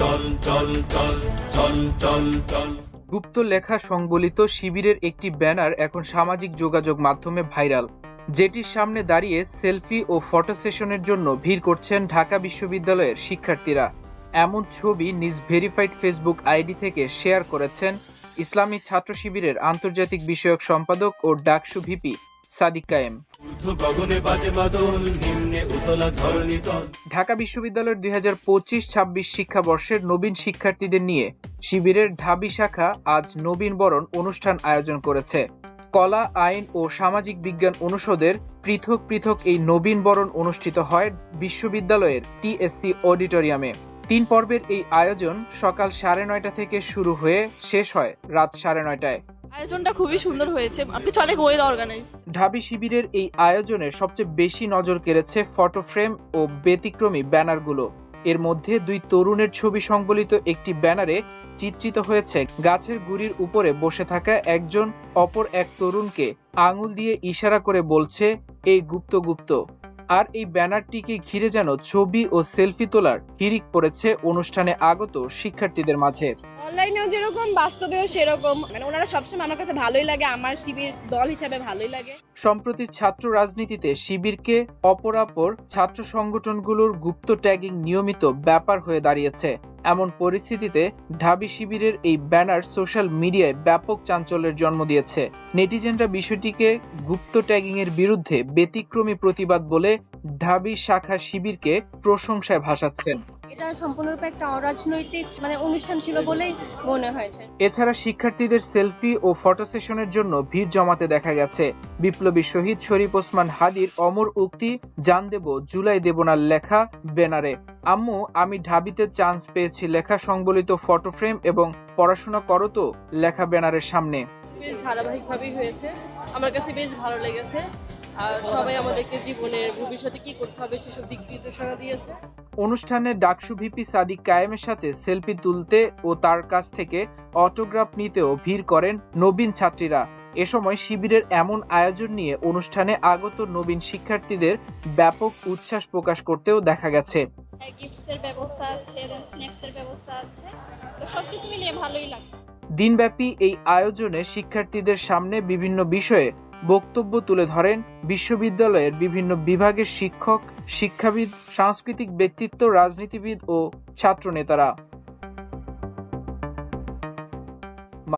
চল চল চল চল চল চল। গুপ্ত লেখা সংবলিত শিবিরের একটি ব্যানার এখন সামাজিক যোগাযোগ মাধ্যমে ভাইরাল, যেটির সামনে দাঁড়িয়ে সেলফি ও ফটো সেশনের জন্য ভিড় করছেন ঢাকা বিশ্ববিদ্যালয়ের শিক্ষার্থীরা। এমন ছবি নিজ ভেরিফাইড ফেসবুক আইডি থেকে শেয়ার করেছেন ইসলামী ছাত্র শিবিরের আন্তর্জাতিক বিষয়ক সম্পাদক ও ডাকসু ভিপি সাদিক কায়েম। ঢাকা বিশ্ববিদ্যালয়ের 2025-26 শিক্ষাবর্ষের নবীন শিক্ষার্থীদের নিয়ে শিবিরের ঢাবি শাখা আজ নবীন বরণ অনুষ্ঠান আয়োজন করেছে। কলা, আইন ও সামাজিক বিজ্ঞান অনুষদের পৃথক পৃথক এই নবীন বরণ অনুষ্ঠিত হয় বিশ্ববিদ্যালয়ের টিএসসি অডিটোরিয়ামে। 3 পর্বের এই আয়োজন সকাল 9:30 থেকে শুরু হয়ে শেষ হয় রাত 9:30টায়। আয়োজনটা খুবই সুন্দর হয়েছে, অনেক ওয়েল অর্গানাইজ। ঢাবি শিবিরের এই আয়োজনে সবচেয়ে বেশি নজর কেড়েছে ফটো ফ্রেম ও ব্যতিক্রমী ব্যানারগুলো। এর মধ্যে 2 তরুণের ছবি সংবলিত একটি ব্যানারে চিত্রিত হয়েছে গাছের গুড়ির উপরে বসে থাকা একজন অপর এক তরুণকে আঙুল দিয়ে ইশারা করে বলছে, এই গুপ্ত গুপ্ত। আর এই ব্যানারটিকে ঘিরে যেন ছবি ও সেলফি তোলার হিড়িক পড়েছে অনুষ্ঠানে আগত শিক্ষার্থীদের মাঝে। অনলাইনেও যেরকম বাস্তবেও সেরকম, ওনারা সবসময় আমার কাছে ভালোই লাগে, আমার শিবির দল হিসাবে ভালোই লাগে। সম্প্রতি ছাত্র রাজনীতিতে শিবিরকে অপরাপর ছাত্র সংগঠনগুলোর গুপ্ত ট্যাগিং নিয়মিত ব্যাপার হয়ে দাঁড়িয়েছে। এমন পরিস্থিতিতে ঢাবি শিবিরের এই ব্যানার সোশ্যাল মিডিয়ায় ব্যাপক চাঞ্চল্যের জন্ম দিয়েছে। নেটিজেনরা বিষয়টিকে গুপ্ত ট্যাগিং এর বিরুদ্ধে ব্যতিক্রমী প্রতিবাদ বলে ঢাবি শাখা শিবিরকে প্রশংসায় ভাসাচ্ছেন। এটা সম্পূর্ণরূপে একটা অরাজনৈতিক অনুষ্ঠান ছিল বলেই মনে হয়েছে। এছাড়া শিক্ষার্থীদের সেলফি ও ফটো সেশনের জন্য ভিড় জমাতে দেখা গেছে। বিপ্লবী শহীদ শরীফ ওসমান হাদির অমর উক্তি জান দেব জুলাই দেব না লেখা ব্যানারে, আম্মু আমি ঢাবিতে চান্স পেয়েছি লেখা সংবলিত ফটো ফ্রেম এবং পড়াশোনা করো তো লেখা ব্যানারের সামনে। বেশ ধারাবাহিকভাবেই হয়েছে, আমার কাছে বেশ ভালো লেগেছে। আর সবাই আমাদেরকে জীবনের ভবিষ্যতে কি করতে হবে সেসব দিক নির্দেশনা দিয়েছে। অনুষ্ঠানে ডাকসু ভিপি সাদিক কায়েমের সাথে সেলফি তুলতে ও তার কাছ থেকে অটোগ্রাফ নিতেও ভিড় করেন নবীন ছাত্রীরা। এ সময় শিবিরের এমন আয়োজন নিয়ে অনুষ্ঠানে আগত নবীন শিক্ষার্থীদের ব্যাপক উচ্ছ্বাস প্রকাশ করতেও দেখা গেছে। গিফটসের ব্যবস্থা আছে, স্ন্যাক্সের ব্যবস্থা আছে, তো সবকিছু মিলিয়ে ভালোই লাগে। দিনব্যাপী এই আয়োজনে শিক্ষার্থীদের সামনে বিভিন্ন বিষয়ে বক্তব্য তুলে ধরেন বিশ্ববিদ্যালয়ের বিভিন্ন বিভাগের শিক্ষক, শিক্ষাবিদ, সাংস্কৃতিক ব্যক্তিত্ব, রাজনীতিবিদ ও ছাত্র নেতারা।